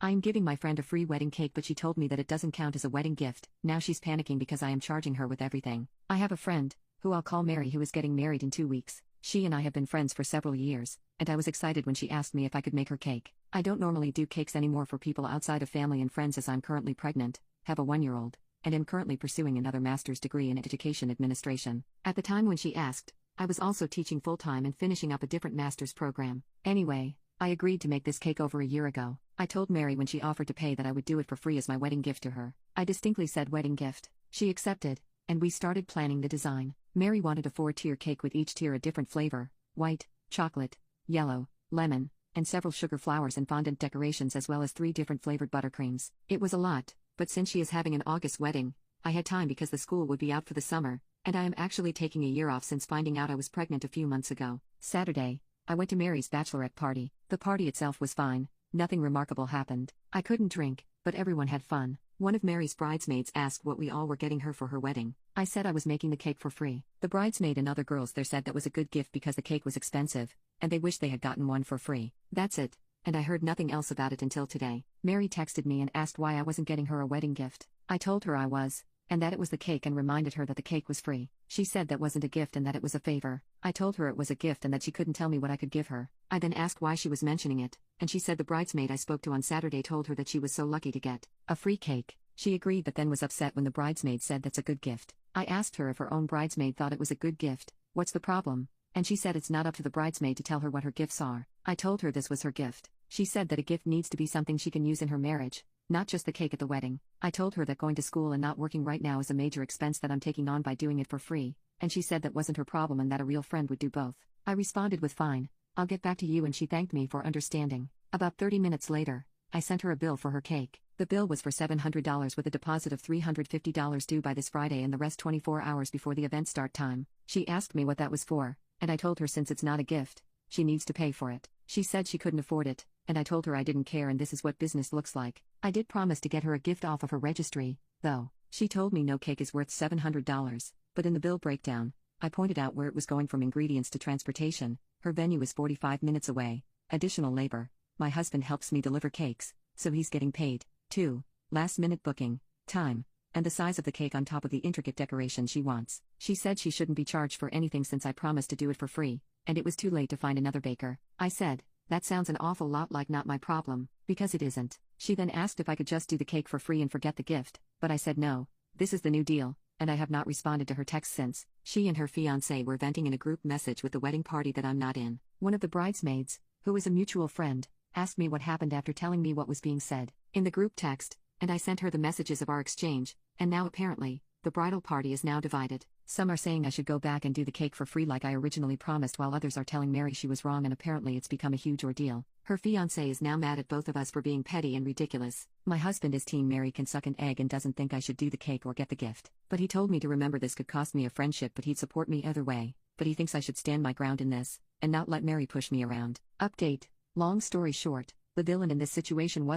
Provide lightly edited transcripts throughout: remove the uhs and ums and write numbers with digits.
I am giving my friend a free wedding cake, but she told me that it doesn't count as a wedding gift. Now she's panicking because I am charging her with everything. I have a friend, who I'll call Mary, who is getting married in 2 weeks. She and I have been friends for several years, and I was excited when she asked me if I could make her cake. I don't normally do cakes anymore for people outside of family and friends, as I'm currently pregnant, have a 1-year-old, and am currently pursuing another master's degree in education administration. At the time when she asked, I was also teaching full-time and finishing up a different master's program. Anyway, I agreed to make this cake over a year ago. I told Mary when she offered to pay that I would do it for free as my wedding gift to her. I distinctly said wedding gift. She accepted, and we started planning the design. Mary wanted a 4-tier cake with each tier a different flavor: white, chocolate, yellow, lemon, and several sugar flowers and fondant decorations, as well as 3 different flavored buttercreams. It was a lot, but since she is having an August wedding, I had time because the school would be out for the summer, and I am actually taking a year off since finding out I was pregnant a few months ago. Saturday, I went to Mary's bachelorette party. The party itself was fine. Nothing remarkable happened. I couldn't drink, but everyone had fun. One of Mary's bridesmaids asked what we all were getting her for her wedding. I said I was making the cake for free. The bridesmaid and other girls there said that was a good gift because the cake was expensive, and they wished they had gotten one for free. That's it, and I heard nothing else about it until today. Mary texted me and asked why I wasn't getting her a wedding gift. I told her I was, and that it was the cake, and reminded her that the cake was free. She said that wasn't a gift and that it was a favor. I told her it was a gift and that she couldn't tell me what I could give her. I then asked why she was mentioning it, and she said the bridesmaid I spoke to on Saturday told her that she was so lucky to get a free cake. She agreed but then was upset when the bridesmaid said that's a good gift. I asked her if her own bridesmaid thought it was a good gift. What's the problem? And she said it's not up to the bridesmaid to tell her what her gifts are. I told her this was her gift. She said that a gift needs to be something she can use in her marriage, not just the cake at the wedding. I told her that going to school and not working right now is a major expense that I'm taking on by doing it for free, and she said that wasn't her problem and that a real friend would do both. I responded with fine, I'll get back to you, and she thanked me for understanding. About 30 minutes later, I sent her a bill for her cake. The bill was for $700 with a deposit of $350 due by this Friday and the rest 24 hours before the event start time. She asked me what that was for, and I told her since it's not a gift, she needs to pay for it. She said she couldn't afford it, and I told her I didn't care and this is what business looks like. I did promise to get her a gift off of her registry, though. She told me no cake is worth $700, but in the bill breakdown, I pointed out where it was going from ingredients to transportation. Her venue is 45 minutes away, additional labor. My husband helps me deliver cakes, so he's getting paid, too. Last-minute booking, time, and the size of the cake on top of the intricate decoration she wants. She said she shouldn't be charged for anything since I promised to do it for free, and it was too late to find another baker. I said, that sounds an awful lot like not my problem, because it isn't. She then asked if I could just do the cake for free and forget the gift, but I said no, this is the new deal, and I have not responded to her text since. She and her fiancé were venting in a group message with the wedding party that I'm not in. One of the bridesmaids, who is a mutual friend, asked me what happened after telling me what was being said in the group text, and I sent her the messages of our exchange, and now apparently, the bridal party is now divided. Some are saying I should go back and do the cake for free like I originally promised, while others are telling Mary she was wrong, and apparently it's become a huge ordeal. Her fiancé is now mad at both of us for being petty and ridiculous. My husband is team Mary can suck an egg and doesn't think I should do the cake or get the gift. But he told me to remember this could cost me a friendship, but he'd support me either way. But he thinks I should stand my ground in this, and not let Mary push me around. Update. Long story short, the villain in this situation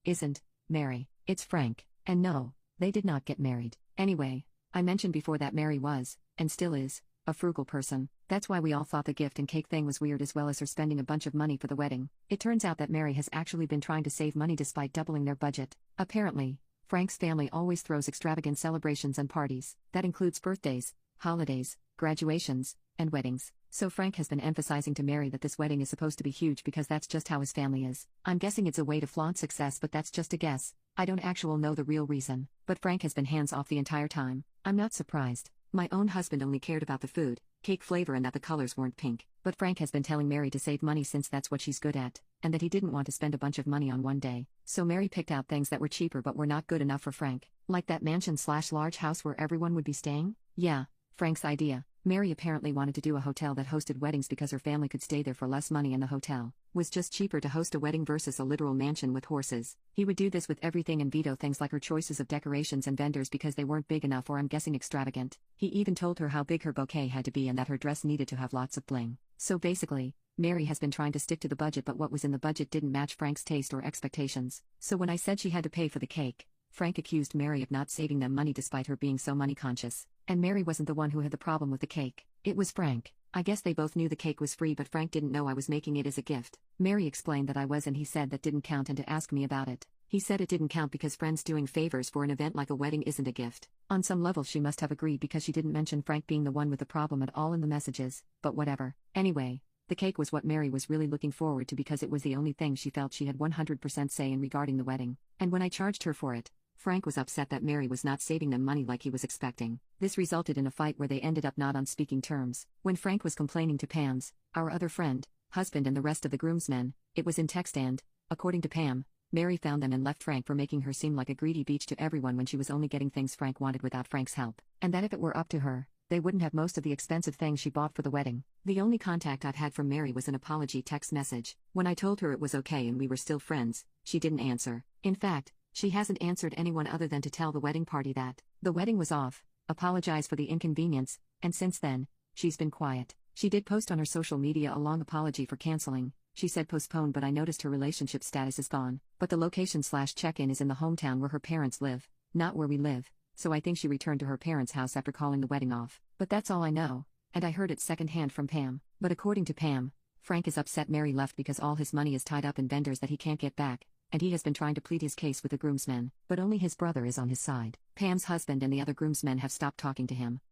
isn't Mary. It's Frank. And no, they did not get married. Anyway, I mentioned before that Mary was, and still is, a frugal person. That's why we all thought the gift and cake thing was weird, as well as her spending a bunch of money for the wedding. It turns out that Mary has actually been trying to save money despite doubling their budget. Apparently, Frank's family always throws extravagant celebrations and parties. That includes birthdays, holidays, graduations, and weddings. So Frank has been emphasizing to Mary that this wedding is supposed to be huge because that's just how his family is. I'm guessing it's a way to flaunt success, but that's just a guess. I don't actually know the real reason. But Frank has been hands off the entire time. I'm not surprised. My own husband only cared about the food, cake flavor, and that the colors weren't pink. But Frank has been telling Mary to save money since that's what she's good at, and that he didn't want to spend a bunch of money on one day. So Mary picked out things that were cheaper but were not good enough for Frank. Like that mansion/large house where everyone would be staying? Yeah, Frank's idea. Mary apparently wanted to do a hotel that hosted weddings because her family could stay there for less money, and the hotel was just cheaper to host a wedding versus a literal mansion with horses. He would do this with everything and veto things like her choices of decorations and vendors because they weren't big enough, or I'm guessing extravagant. He even told her how big her bouquet had to be and that her dress needed to have lots of bling. So basically, Mary has been trying to stick to the budget, but what was in the budget didn't match Frank's taste or expectations. So when I said she had to pay for the cake, Frank accused Mary of not saving them money despite her being so money conscious. And Mary wasn't the one who had the problem with the cake. It was Frank. I guess they both knew the cake was free, but Frank didn't know I was making it as a gift. Mary explained that I was, and he said that didn't count and to ask me about it. He said it didn't count because friends doing favors for an event like a wedding isn't a gift. On some level she must have agreed because she didn't mention Frank being the one with the problem at all in the messages, but whatever. Anyway, the cake was what Mary was really looking forward to because it was the only thing she felt she had 100% say in regarding the wedding. And when I charged her for it, Frank was upset that Mary was not saving them money like he was expecting. This resulted in a fight where they ended up not on speaking terms. When Frank was complaining to Pam's, our other friend, husband and the rest of the groomsmen, it was in text and, according to Pam, Mary found them and left Frank for making her seem like a greedy bitch to everyone when she was only getting things Frank wanted without Frank's help. And that if it were up to her, they wouldn't have most of the expensive things she bought for the wedding. The only contact I've had from Mary was an apology text message. When I told her it was okay and we were still friends, she didn't answer. In fact, she hasn't answered anyone other than to tell the wedding party that the wedding was off, apologize for the inconvenience, and since then, she's been quiet. She did post on her social media a long apology for canceling. She said postponed, but I noticed her relationship status is gone. But the location/check-in is in the hometown where her parents live, not where we live, so I think she returned to her parents' house after calling the wedding off. But that's all I know, and I heard it secondhand from Pam. But according to Pam, Frank is upset Mary left because all his money is tied up in vendors that he can't get back, and he has been trying to plead his case with the groomsmen, but only his brother is on his side. Pam's husband and the other groomsmen have stopped talking to him.